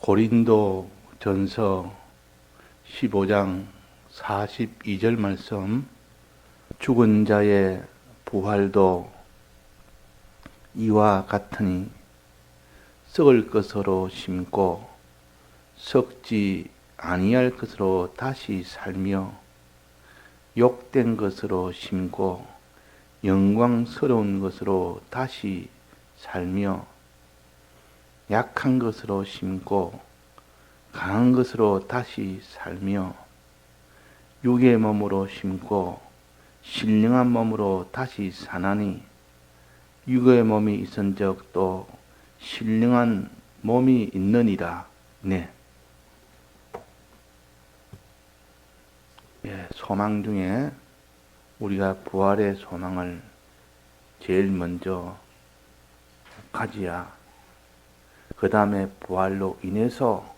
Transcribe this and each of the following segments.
고린도 전서 15장 42절 말씀. 죽은 자의 부활도 이와 같으니 썩을 것으로 심고 썩지 아니할 것으로 다시 살며 욕된 것으로 심고 영광스러운 것으로 다시 살며 약한 것으로 심고 강한 것으로 다시 살며 육의 몸으로 심고 신령한 몸으로 다시 사나니 육의 몸이 있은즉 또 신령한 몸이 있느니라. 네. 소망 중에 우리가 부활의 소망을 제일 먼저 가지야. 그 다음에 부활로 인해서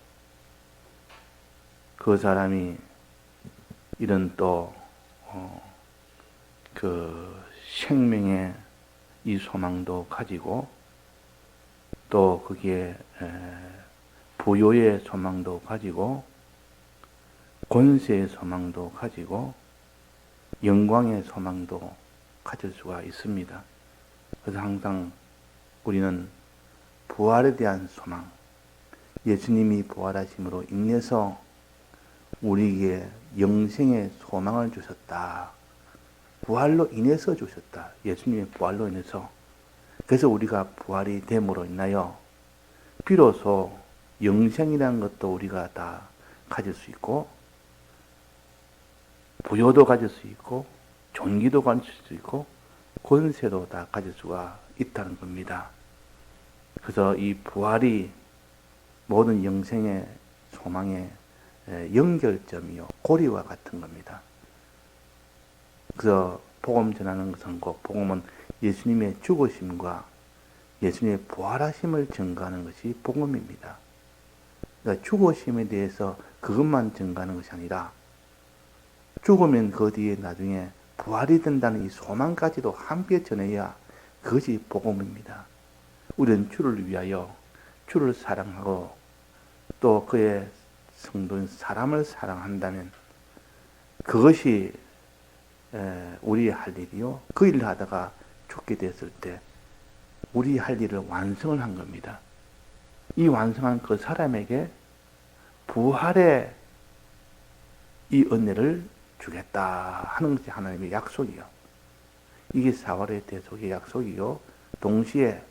그 사람이 이런 또 그 생명의 이 소망도 가지고 또 거기에 부요의 소망도 가지고 권세의 소망도 가지고 영광의 소망도 가질 수가 있습니다. 그래서 항상 우리는 부활에 대한 소망, 예수님이 부활하심으로 인해서 우리에게 영생의 소망을 주셨다. 부활로 인해서 주셨다. 예수님의 부활로 인해서. 그래서 우리가 부활이 됨으로 인하여 비로소 영생이라는 것도 우리가 다 가질 수 있고 부요도 가질 수 있고 존귀도 가질 수 있고 권세도 다 가질 수가 있다는 겁니다. 그래서 이 부활이 모든 영생의 소망의 연결점이요 고리와 같은 겁니다. 그래서 복음 전하는 것은 꼭 복음은 예수님의 죽으심과 예수님의 부활하심을 증거하는 것이 복음입니다. 그러니까 죽으심에 대해서 그것만 증거하는 것이 아니라 죽으면 그 뒤에 나중에 부활이 된다는 이 소망까지도 함께 전해야 그것이 복음입니다. 우리는 주를 위하여 주를 사랑하고 또 그의 성도인 사람을 사랑한다면 그것이 우리 할 일이요. 그 일을 하다가 죽게 됐을 때 우리 할 일을 완성을 한 겁니다. 이 완성한 그 사람에게 부활의 이 은혜를 주겠다 하는 것이 하나님의 약속이요. 이게 사활의 대속의 약속이요. 동시에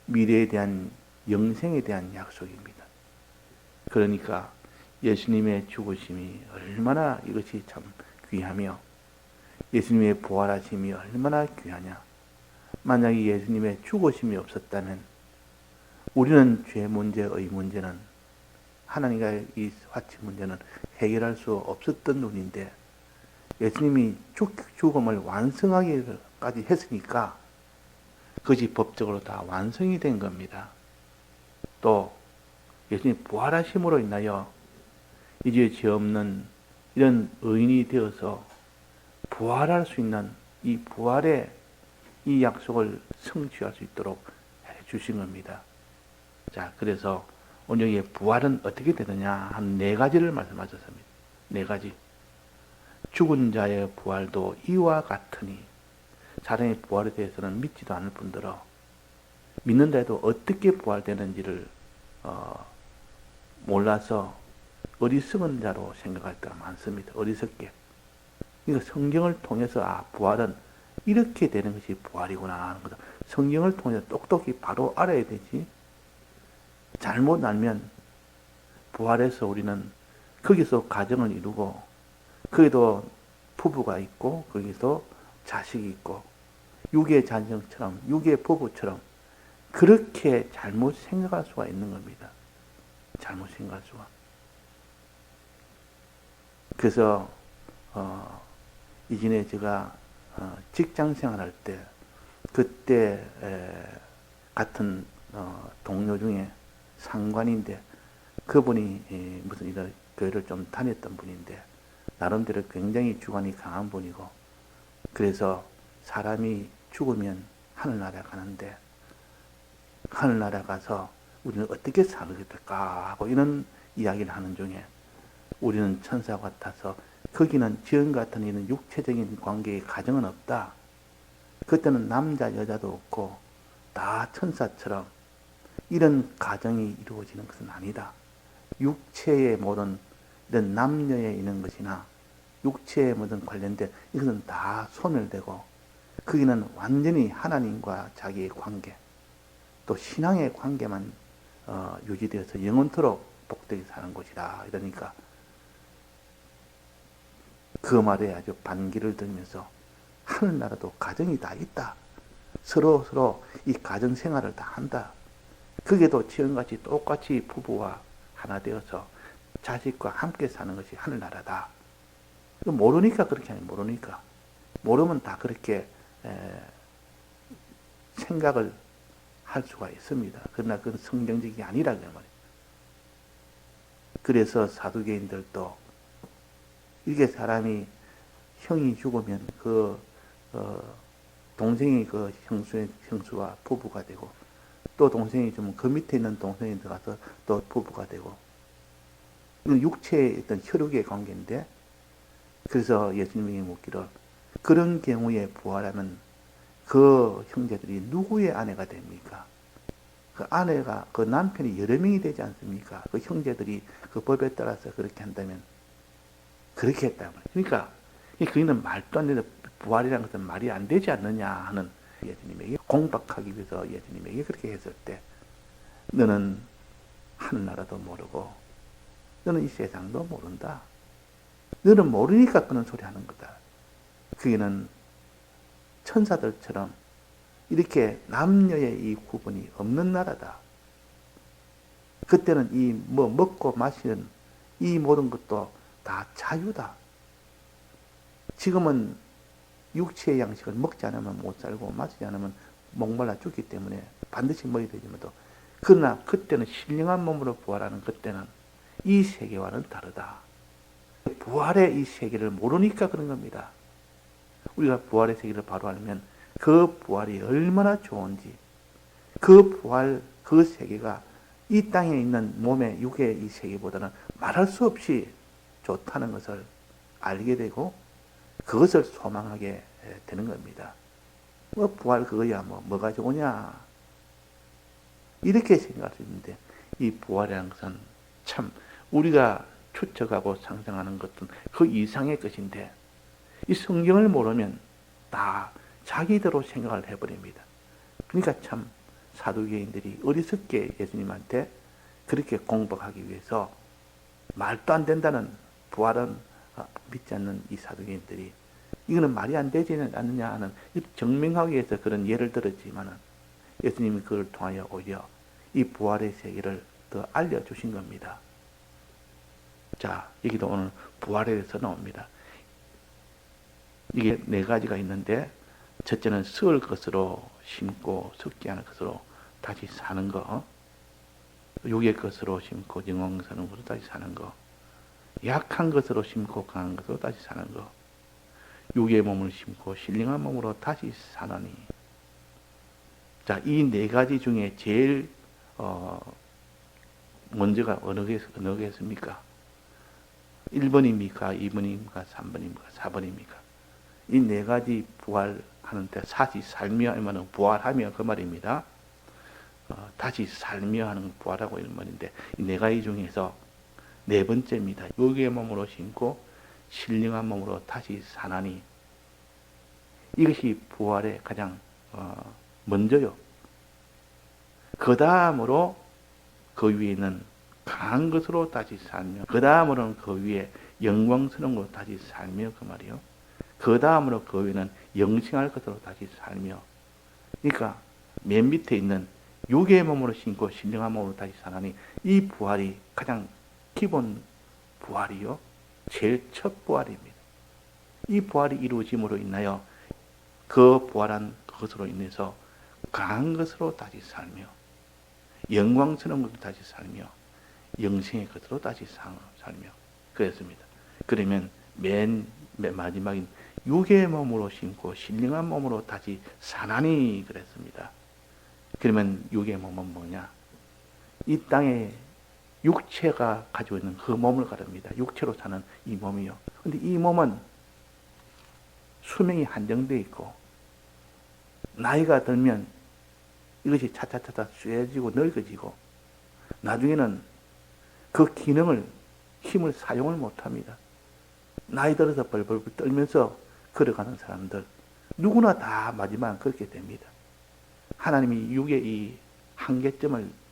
미래에 대한 영생에 대한 약속입니다. 그러니까 예수님의 죽으심이 얼마나 이것이 참 귀하며 예수님의 부활하심이 얼마나 귀하냐. 만약에 예수님의 죽으심이 없었다면 우리는 죄 문제, 의 문제는 하나님과 이 화치 문제는 해결할 수 없었던 눈인데 예수님이 죽음을 완성하기까지 했으니까 그것이 법적으로 다 완성이 된 겁니다. 또 예수님이 부활하심으로 인하여 이제 죄 없는 이런 의인이 되어서 부활할 수 있는 이 부활의 이 약속을 성취할 수 있도록 해 주신 겁니다. 자, 그래서 오늘 여기에 부활은 어떻게 되느냐 한 네 가지를 말씀하셨습니다. 네 가지. 죽은 자의 부활도 이와 같으니 사람의 부활에 대해서는 믿지도 않을 뿐더러 믿는다 해도 어떻게 부활되는지를 몰라서 어리석은 자로 생각할 때가 많습니다. 어리석게. 이거 성경을 통해서 부활은 이렇게 되는 것이 부활이구나 하는 거죠. 성경을 통해서 똑똑히 바로 알아야 되지. 잘못 알면 부활해서 우리는 거기서 가정을 이루고 거기도 부부가 있고 거기서 자식이 있고 육의 자녀처럼 육의 부부처럼 그렇게 잘못 생각할 수가 있는 겁니다. 잘못 생각할 수가. 그래서 이전에 제가 직장 생활할 때 그때 같은 동료 중에 상관인데 그분이 무슨 이런 교회를 좀 다녔던 분인데 나름대로 굉장히 주관이 강한 분이고 그래서 사람이 죽으면 하늘나라 가는데 하늘나라 가서 우리는 어떻게 살게 될까 하고 이런 이야기를 하는 중에 우리는 천사 같아서 거기는 지연 같은 이런 육체적인 관계의 가정은 없다. 그때는 남자 여자도 없고 다 천사처럼 이런 가정이 이루어지는 것은 아니다. 육체의 모든 이런 남녀에 있는 것이나 육체에 모든 관련된 이것은 다 소멸되고 거기는 완전히 하나님과 자기의 관계 또 신앙의 관계만 유지되어서 영원토록 복되게 사는 곳이다. 이러니까 그 말에 아주 반기를 들면서 하늘나라도 가정이 다 있다. 서로 이 가정 생활을 다 한다. 그게도 지금같이 똑같이 부부와 하나 되어서 자식과 함께 사는 것이 하늘나라다. 모르니까 그렇게 하니 모르니까. 모르면 다 그렇게 생각을 할 수가 있습니다. 그러나 그건 성경적이 아니라 그 말이에요. 그래서 사두개인들도 이렇게 사람이 형이 죽으면 동생이 형수와 부부가 되고 또 동생이 좀 그 밑에 있는 동생이 들어가서 또 부부가 되고 이건 육체의 어떤 혈육의 관계인데 그래서 예수님이 묻기를 그런 경우에 부활하면 그 형제들이 누구의 아내가 됩니까? 그 아내가 그 남편이 여러 명이 되지 않습니까? 그 형제들이 그 법에 따라서 그렇게 한다면 그렇게 했단 말이에요. 그러니까 그는 말도 안 되는 부활이라는 것은 말이 안 되지 않느냐 하는 예수님에게 공박하기 위해서 예수님에게 그렇게 했을 때 너는 하늘나라도 모르고 너는 이 세상도 모른다. 너는 모르니까 그런 소리 하는 거다. 그게는 천사들처럼 이렇게 남녀의 이 구분이 없는 나라다. 그때는 이 먹고 마시는 이 모든 것도 다 자유다. 지금은 육체의 양식을 먹지 않으면 못 살고 마시지 않으면 목말라 죽기 때문에 반드시 먹어야 되지만도 그러나 그때는 신령한 몸으로 부활하는 그때는 이 세계와는 다르다. 부활의 이 세계를 모르니까 그런 겁니다. 우리가 부활의 세계를 바로 알면 그 부활이 얼마나 좋은지 그 부활 그 세계가 이 땅에 있는 몸의 육의 이 세계보다는 말할 수 없이 좋다는 것을 알게 되고 그것을 소망하게 되는 겁니다. 부활 그거야 뭐가 좋으냐 이렇게 생각할 수 있는데 이 부활이라는 것은 참 우리가 추측하고 상상하는 것은 그 이상의 것인데 이 성경을 모르면 다 자기대로 생각을 해버립니다. 그러니까 참 사두개인들이 어리석게 예수님한테 그렇게 공박하기 위해서 말도 안 된다는 부활은 믿지 않는 이 사두개인들이 이거는 말이 안 되지는 않느냐 하는 증명하기 위해서 그런 예를 들었지만은 예수님이 그걸 통하여 오히려 이 부활의 세계를 더 알려주신 겁니다. 자, 여기도 오늘 부활에 대해서 나옵니다. 이게 네 가지가 있는데 첫째는 썩을 것으로 심고 썩지 않을 것으로 다시 사는 거, 육의 것으로 심고 영광스러운 것으로 다시 사는 거, 약한 것으로 심고 강한 것으로 다시 사는 거, 육의 몸을 심고 신령한 몸으로 다시 사나니. 자, 이 네 가지 중에 제일 먼저가 어느 개였습니까? 1번입니까? 2번입니까? 3번입니까? 4번입니까? 이 네 가지 부활하는데 다시 살며 하면 부활하며 그 말입니다. 다시 살며 하는 부활하고 이런 말인데 이 네 가지 중에서 네 번째입니다. 육의 몸으로 심고 신령한 몸으로 다시 사나니. 이것이 부활의 가장 먼저요. 그 다음으로 그 위에는 강한 것으로 다시 살며 그 다음으로는 그 위에 영광스러운 것으로 다시 살며 그 말이요. 그 다음으로 그 위에는 영생할 것으로 다시 살며. 그러니까 맨 밑에 있는 육의 몸으로 심고 신령한 몸으로 다시 사나니 이 부활이 가장 기본 부활이요. 제일 첫 부활입니다. 이 부활이 이루어짐으로 인하여 그 부활한 것으로 인해서 강한 것으로 다시 살며 영광스러운 것으로 다시 살며 영생의 것으로 다시 살며 그랬습니다. 그러면 맨 마지막인 육의 몸으로 심고 신령한 몸으로 다시 사나니 그랬습니다. 그러면 육의 몸은 뭐냐? 이 땅에 육체가 가지고 있는 그 몸을 가릅니다. 육체로 사는 이 몸이요. 근데 이 몸은 수명이 한정되어 있고, 나이가 들면 이것이 차차차차 쇠지고 늙어지고, 나중에는 그 기능을, 힘을 사용을 못합니다. 나이 들어서 벌벌 떨면서 걸어가는 사람들, 누구나 다 마지막은 그렇게 됩니다. 하나님이 육의 이 한계점을,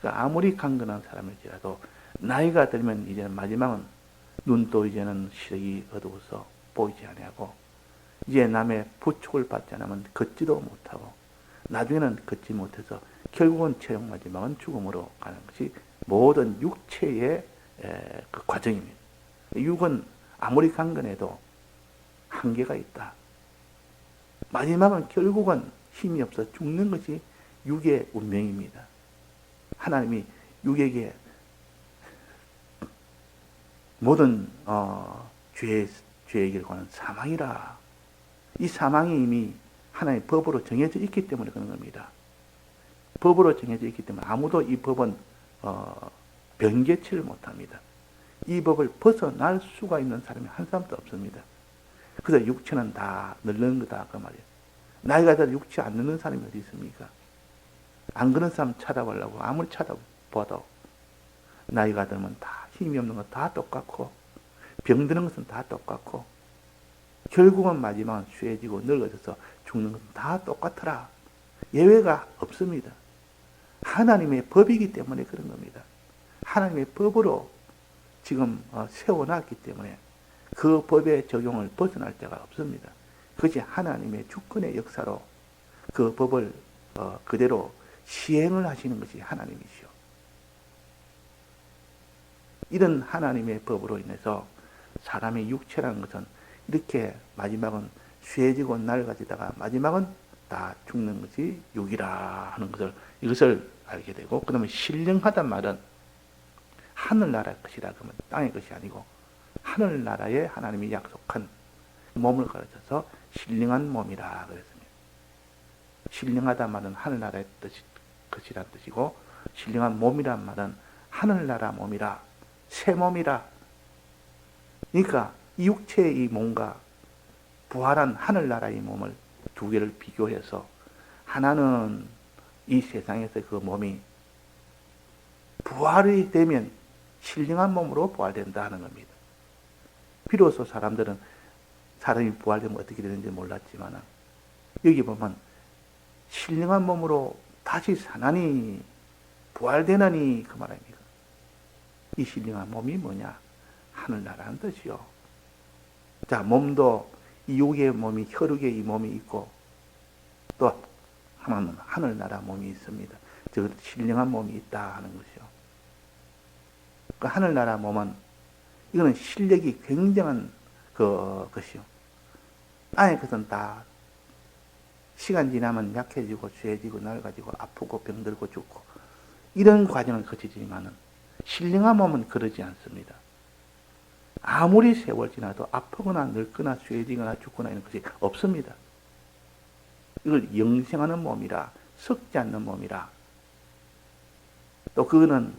아무리 강건한 사람일지라도 나이가 들면 이제는 마지막은 눈도 이제는 시력이 어두워서 보이지 아니하고, 이제 남의 부축을 받지 않으면 걷지도 못하고, 나중에는 걷지 못해서 결국은 최종 마지막은 죽음으로 가는 것이 모든 육체의 그 과정입니다. 육은 아무리 강건해도 한계가 있다. 마지막은 결국은 힘이 없어 죽는 것이 육의 운명입니다. 하나님이 육에게 모든 죄의 결과는 사망이라. 이 사망이 이미 하나님의 법으로 정해져 있기 때문에 그런 겁니다. 법으로 정해져 있기 때문에 아무도 이 법은 변개치를 못합니다. 이 법을 벗어날 수가 있는 사람이 한 사람도 없습니다. 그래서 육체는 다 늙는 거다 그 말이에요. 나이가 들어 육체 안 늙는 사람이 어디 있습니까? 안 그런 사람 찾아보려고 아무리 찾아봐도 나이가 들면 다 힘이 없는 건 다 똑같고, 병드는 것은 다 똑같고, 결국은 마지막은 쇠지고 늙어져서 죽는 것은 다 똑같더라. 예외가 없습니다. 하나님의 법이기 때문에 그런 겁니다. 하나님의 법으로 지금 세워놨기 때문에 그 법의 적용을 벗어날 데가 없습니다. 그것이 하나님의 주권의 역사로 그 법을 그대로 시행을 하시는 것이 하나님이시오. 이런 하나님의 법으로 인해서 사람의 육체라는 것은 이렇게 마지막은 쇠지고 낡아지다가 마지막은 다 죽는 것이 육이라 하는 것을, 이것을 알게 되고, 그 다음에 신령하단 말은 하늘나라의 것이라 그러면 땅의 것이 아니고 하늘나라에 하나님이 약속한 몸을 가르쳐서 신령한 몸이라 그랬습니다. 신령하단 말은 하늘나라의 것이란 뜻이고, 신령한 몸이란 말은 하늘나라 몸이라, 새 몸이라. 그러니까 이 육체의 이 몸과 부활한 하늘나라의 몸을 두 개를 비교해서, 하나는 이 세상에서 그 몸이 부활이 되면 신령한 몸으로 부활된다 하는 겁니다. 비로소 사람들은 사람이 부활되면 어떻게 되는지 몰랐지만, 여기 보면 신령한 몸으로 다시 사나니 부활되나니 그 말 아닙니까? 이 신령한 몸이 뭐냐? 하늘나라는 뜻이요. 자, 몸도 이 육의 몸이, 혈육의 이 몸이 있고, 또 하나는 하늘나라 몸이 있습니다. 즉 신령한 몸이 있다 하는 것이요. 그 하늘나라 몸은, 이거는 실력이 굉장한 것이요. 땅의 것은 다 시간 지나면 약해지고 쇠지고 낡아지고 아프고 병들고 죽고 이런 과정을 거치지만은 신령한 몸은 그러지 않습니다. 아무리 세월 지나도 아프거나 늙거나 쇠지거나 죽거나 이런 것이 없습니다. 이걸 영생하는 몸이라, 썩지 않는 몸이라, 또 그거는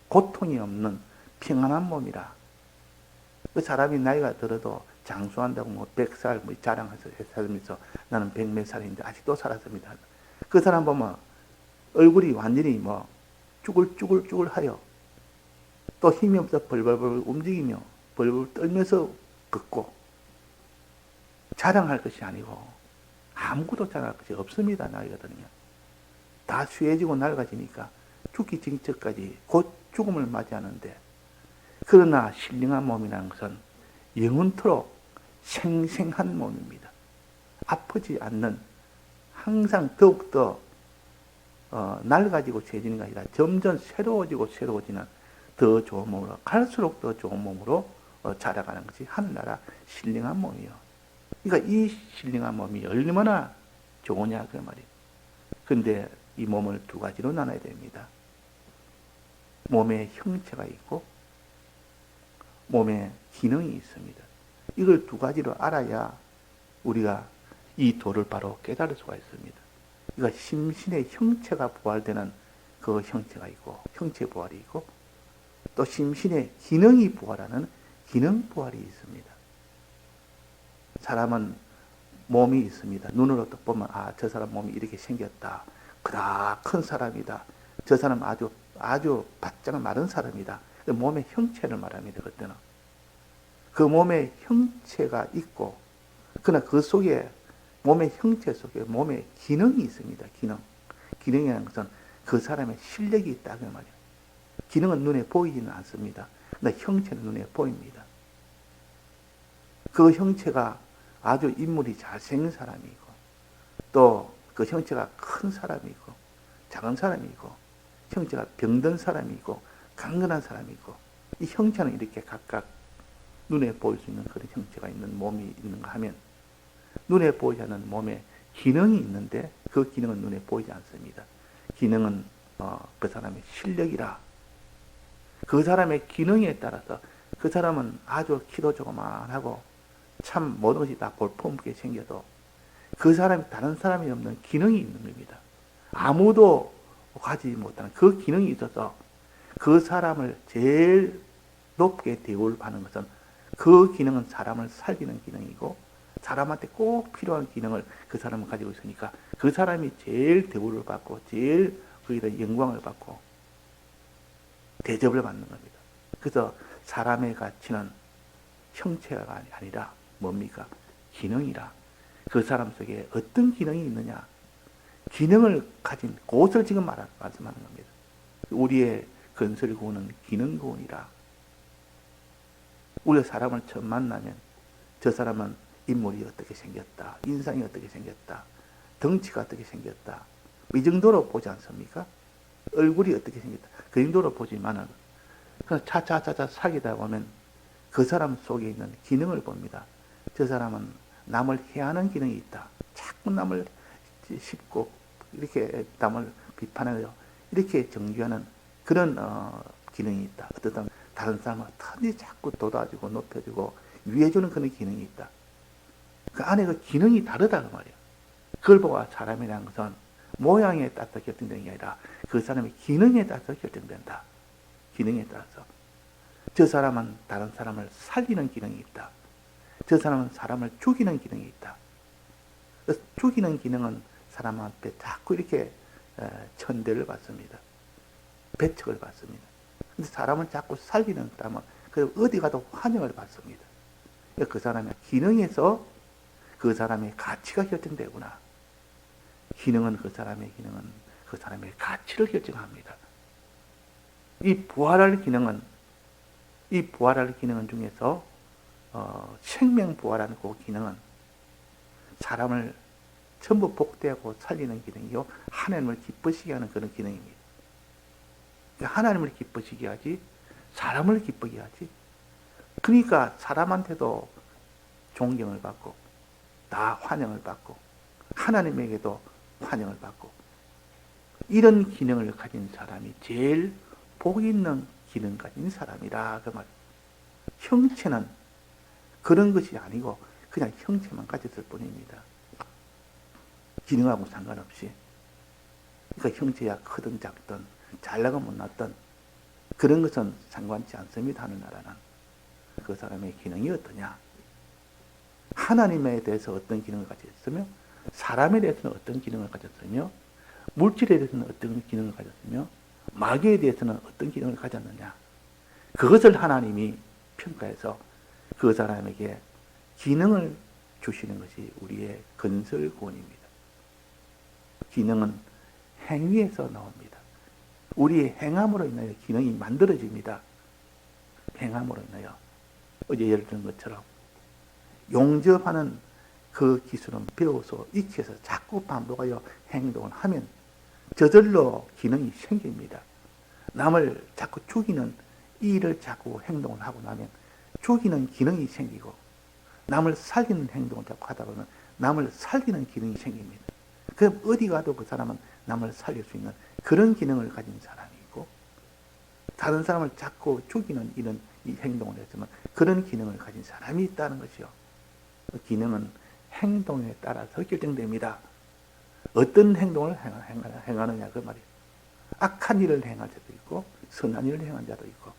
고통이 없는 평안한 몸이라. 그 사람이 나이가 들어도 장수한다고 뭐 100살 뭐 자랑하면서 나는 100몇 살인데 아직도 살았습니다. 그 사람 보면 얼굴이 완전히 뭐 쭈글쭈글쭈글 하여, 또 힘이 없어 벌벌벌 움직이며 벌벌 떨면서 걷고, 자랑할 것이 아니고 아무것도 자랑할 것이 없습니다. 나이가 들면 다 쇠해지고 낡아지니까 죽기 직전까지 곧 죽음을 맞이하는데, 그러나 신령한 몸이라는 것은 영원토록 생생한 몸입니다. 아프지 않는, 항상 더욱더 낡아지고 쇠지는 게 아니라 점점 새로워지고 새로워지는 더 좋은 몸으로, 갈수록 더 좋은 몸으로 자라가는 것이 하늘나라 신령한 몸이요. 그러니까 이 신령한 몸이 얼마나 좋으냐 그 말이에요. 그런데 이 몸을 두 가지로 나눠야 됩니다. 몸에 형체가 있고 몸에 기능이 있습니다. 이걸 두 가지로 알아야 우리가 이 도를 바로 깨달을 수가 있습니다. 그러니까 심신의 형체가 부활되는 그 형체가 있고, 형체 부활이 있고, 또 심신의 기능이 부활하는 기능 부활이 있습니다. 사람은 몸이 있습니다. 눈으로 딱 보면, 아, 저 사람 몸이 이렇게 생겼다. 그다 큰 사람이다. 저 사람 아주 바짝 마른 사람이다. 몸의 형체를 말합니다. 그때는. 그 몸의 형체가 있고, 그러나 그 속에, 몸의 형체 속에 몸의 기능이 있습니다. 기능이라는 것은 그 사람의 실력이 있다. 그 말이에요. 기능은 눈에 보이지는 않습니다. 그러나 형체는 눈에 보입니다. 그 형체가 아주 인물이 잘생긴 사람이고, 또 그 형체가 큰 사람이고, 작은 사람이고, 형체가 병든 사람이고, 강건한 사람이고, 이 형체는 이렇게 각각 눈에 보일 수 있는 그런 형체가 있는 몸이 있는가 하면, 눈에 보이지 않는 몸에 기능이 있는데 그 기능은 눈에 보이지 않습니다. 기능은 그 사람의 실력이라. 그 사람의 기능에 따라서 그 사람은 아주 키도 조그만하고 참 모든 것이 다 볼품없게 생겨도 그 사람이 다른 사람이 없는 기능이 있는 겁니다. 아무도 가지 못하는 그 기능이 있어서 그 사람을 제일 높게 대우를 받는 것은 그 기능은 사람을 살리는 기능이고 사람한테 꼭 필요한 기능을 그 사람은 가지고 있으니까 그 사람이 제일 대우를 받고 제일 거기다 영광을 받고 대접을 받는 겁니다. 그래서 사람의 가치는 형체가 아니라 뭡니까? 기능이라. 그 사람 속에 어떤 기능이 있느냐? 기능을 가진 그것을 지금 말씀하는 겁니다. 우리의 건설구원은 기능구원이라. 우리가 사람을 처음 만나면 저 사람은 인물이 어떻게 생겼다, 인상이 어떻게 생겼다, 덩치가 어떻게 생겼다, 이 정도로 보지 않습니까? 얼굴이 어떻게 생겼다, 그 정도로 보지만은 차차차차 사귀다 보면 그 사람 속에 있는 기능을 봅니다. 저 사람은 남을 해하는 기능이 있다. 자꾸 남을 씹고 이렇게 남을 비판하여 이렇게 정죄하는 그런 기능이 있다. 어떤 다른 사람을 턴히 자꾸 돋아주고 높여주고 위해주는 그런 기능이 있다. 그 안에 그 기능이 다르다 그 말이에요. 그걸 보고 사람이라는 것은 모양에 따라서 결정되는 게 아니라 그 사람의 기능에 따라서 결정된다. 기능에 따라서. 저 사람은 다른 사람을 살리는 기능이 있다. 저 사람은 사람을 죽이는 기능이 있다. 그래서 죽이는 기능은 사람 앞에 자꾸 이렇게 천대를 받습니다. 배척을 받습니다. 근데 사람을 자꾸 살리는 사람은 어디 가도 환영을 받습니다. 그 사람의 기능에서 그 사람의 가치가 결정되구나. 기능은 그 사람의 가치를 결정합니다. 이 부활할 기능은 중에서 생명 부활하는 그 기능은 사람을 전부 복대하고 살리는 기능이요, 하나님을 기쁘시게 하는 그런 기능입니다. 하나님을 기쁘시게 하지 사람을 기쁘게 하지. 그러니까 사람한테도 존경을 받고 다 환영을 받고 하나님에게도 환영을 받고 이런 기능을 가진 사람이 제일 복 있는 기능 가진 사람이라 그 말. 형체는 그런 것이 아니고 그냥 형체만 가졌을 뿐입니다. 기능하고 상관없이. 그러니까 형체야 크든 작든 잘나고 못났든 그런 것은 상관치 않습니다. 하늘나라는. 그 사람의 기능이 어떠냐? 하나님에 대해서 어떤 기능을 가졌으며 사람에 대해서는 어떤 기능을 가졌으며 물질에 대해서는 어떤 기능을 가졌으며 마귀에 대해서는 어떤 기능을 가졌느냐? 그것을 하나님이 평가해서 그 사람에게 기능을 주시는 것이 우리의 건설구원입니다. 기능은 행위에서 나옵니다. 우리의 행함으로 인하여 기능이 만들어집니다. 행함으로 인하여. 어제 예를 든 것처럼 용접하는 그 기술은 배워서 익혀서 자꾸 반복하여 행동을 하면 저절로 기능이 생깁니다. 남을 자꾸 죽이는 이 일을 자꾸 행동을 하고 나면 죽이는 기능이 생기고 남을 살리는 행동을 자꾸 하다 보면 남을 살리는 기능이 생깁니다. 그럼 어디 가도 그 사람은 남을 살릴 수 있는 그런 기능을 가진 사람이고 다른 사람을 자꾸 죽이는 이런 이 행동을 했으면 그런 기능을 가진 사람이 있다는 것이요. 그 기능은 행동에 따라서 결정됩니다. 어떤 행동을 행하느냐 그 말이에요. 악한 일을 행할 자도 있고 선한 일을 행한 자도 있고.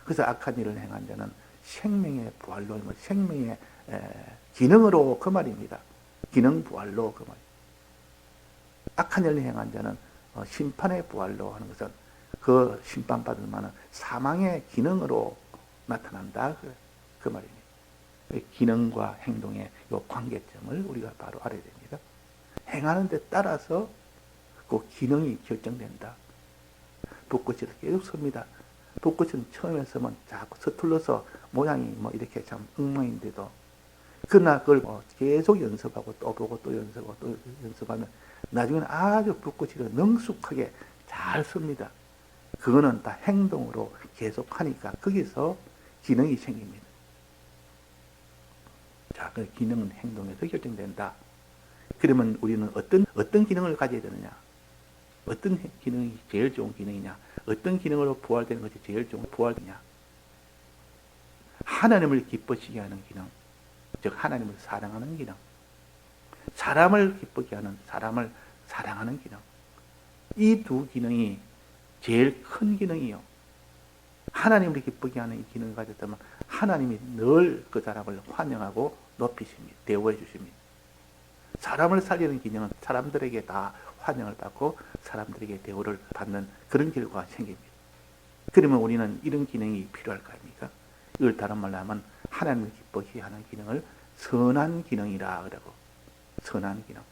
그래서 악한 일을 행한 자는 생명의 부활로, 생명의 기능으로 그 말입니다. 기능 부활로 그 말이에요. 악한 일을 행한 자는 심판의 부활로 하는 것은 그 심판받을 만한 사망의 기능으로 나타난다 그 말입니다. 기능과 행동의 이 관계점을 우리가 바로 알아야 됩니다. 행하는 데 따라서 그 기능이 결정된다. 붓꽃이 계속 섭니다. 붓꽃은 처음에 서면 자꾸 서툴러서 모양이 뭐 이렇게 참 엉망인데도 그러나 그걸 계속 연습하고 또 보고 또 연습하고 또 연습하면 나중에는 아주 붓꽃이 능숙하게 잘 섭니다. 그거는 다 행동으로 계속 하니까 거기서 기능이 생깁니다. 자, 그 기능은 행동에서 결정된다. 그러면 우리는 어떤 기능을 가져야 되느냐? 어떤 기능이 제일 좋은 기능이냐? 어떤 기능으로 부활되는 것이 제일 좋은 부활이냐? 하나님을 기쁘시게 하는 기능, 즉 하나님을 사랑하는 기능, 사람을 기쁘게 하는, 사람을 사랑하는 기능. 이 두 기능이 제일 큰 기능이요. 하나님을 기쁘게 하는 이 기능을 가졌다면 하나님이 늘 그 사람을 환영하고 높이십니다. 대우해 주십니다. 사람을 살리는 기능은 사람들에게 다 환영을 받고 사람들에게 대우를 받는 그런 결과가 생깁니다. 그러면 우리는 이런 기능이 필요할 거 아닙니까? 이걸 다른 말로 하면 하나님을 기쁘게 하는 기능을 선한 기능이라 그러고, 선한 기능.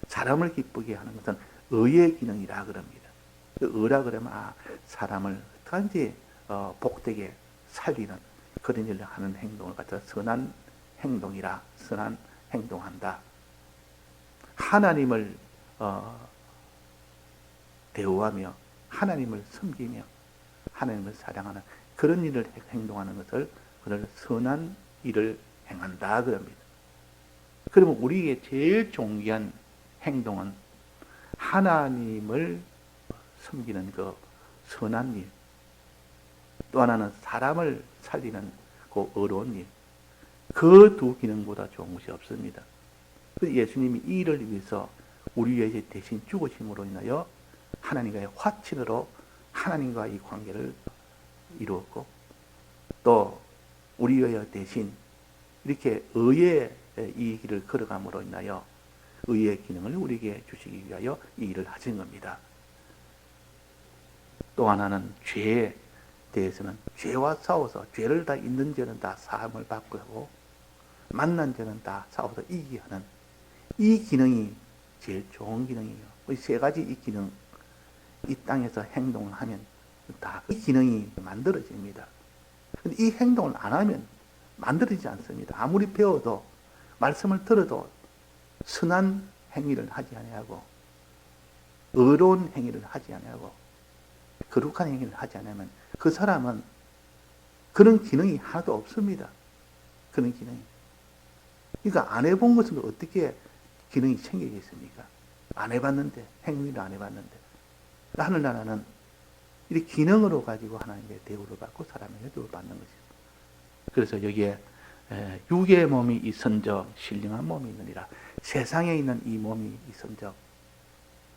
사람을 기쁘게 하는 것은 의의 기능이라 그럽니다. 의라 그러면 사람을 어떻게 복되게 살리는 그런 일을 하는 행동을 갖다 선한 행동이라, 선한 행동한다. 하나님을 대우하며 하나님을 섬기며 하나님을 사랑하는 그런 일을 행동하는 것을 그를 선한 일을 행한다 그럽니다. 그러면 우리에게 제일 존귀한 행동은 하나님을 섬기는 그 선한 일, 또 하나는 사람을 살리는 그 어려운 일, 그 두 기능보다 좋은 것이 없습니다. 예수님이 이 일을 위해서 우리 위해 대신 죽으심으로 인하여 하나님과의 화친으로 하나님과 이 관계를 이루었고, 또 우리 위해 대신 이렇게 의의 이 길을 걸어감으로 인하여 의의 기능을 우리에게 주시기 위하여 이 일을 하신 겁니다. 또 하나는 죄에 대해서는 죄와 싸워서 죄를 다 있는 죄는 다 사함을 받고 하고 만난 죄는 다 싸워서 이기게 하는 이 기능이 제일 좋은 기능이에요. 이 세 가지 이 기능, 이 땅에서 행동을 하면 다 이 기능이 만들어집니다. 근데 이 행동을 안 하면 만들어지지 않습니다. 아무리 배워도 말씀을 들어도 선한 행위를 하지 아니하고 의로운 행위를 하지 아니하고 거룩한 행위를 하지 않으면 그 사람은 그런 기능이 하나도 없습니다. 그런 기능이. 그러니까 안 해본 것은 어떻게 기능이 생기겠습니까? 안 해봤는데, 행위를 안 해봤는데. 하늘나라는 이 기능으로 가지고 하나님의 대우를 받고 사람에게 대우를 받는 것이죠. 그래서 여기에 육의 몸이 이선적 신령한 몸이 있느니라. 세상에 있는 이 몸이 이선적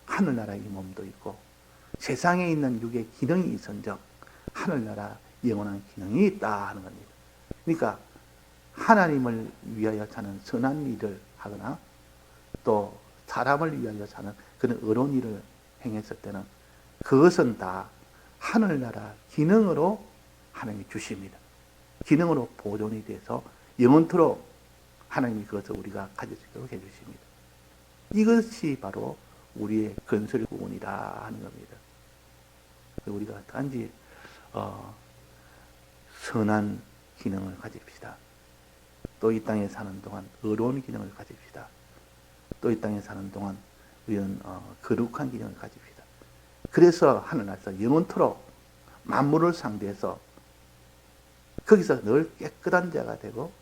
하늘나라 이 몸도 있고 세상에 있는 육의 기능이 이선적 하늘나라 영원한 기능이 있다 하는 겁니다. 그러니까 하나님을 위하여 사는 선한 일을 하거나 또 사람을 위하여 사는 그런 어려운 일을 행했을 때는 그것은 다 하늘나라 기능으로 하나님이 주십니다. 기능으로 보존이 돼서 영원토록 하나님이 그것을 우리가 가질 수 있도록 해주십니다. 이것이 바로 우리의 건설구원이라 하는 겁니다. 우리가 단지 선한 기능을 가집시다. 또 이 땅에 사는 동안 의로운 기능을 가집시다. 또 이 땅에 사는 동안 우리는 거룩한 기능을 가집시다. 그래서 하늘나라에서 영원토록 만물을 상대해서 거기서 늘 깨끗한 자가 되고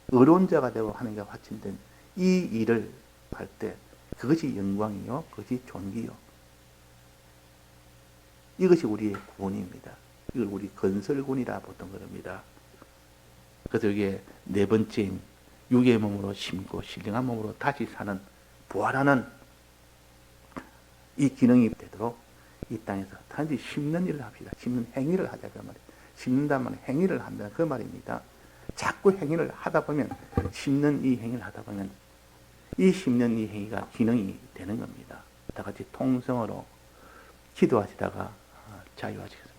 의로운 자가 되고 하나님과 화친된 이 일을 할 때 그것이 영광이요, 그것이 존귀요. 이것이 우리의 구원입니다. 이걸 우리 건설군이라 보통 그럽니다. 그래서 여기에 네 번째인 육의 몸으로 심고 신령한 몸으로 다시 사는 부활하는 이 기능이 되도록 이 땅에서 단지 심는 일을 합시다. 심는 행위를 하자 그 말이에요. 심는다는 말은 행위를 한다 그 말입니다. 자꾸 행위를 하다 보면 심는 이 행위를 하다 보면 이 심는 이 행위가 기능이 되는 겁니다. 다 같이 통성으로 기도하시다가 자유하시겠습니다.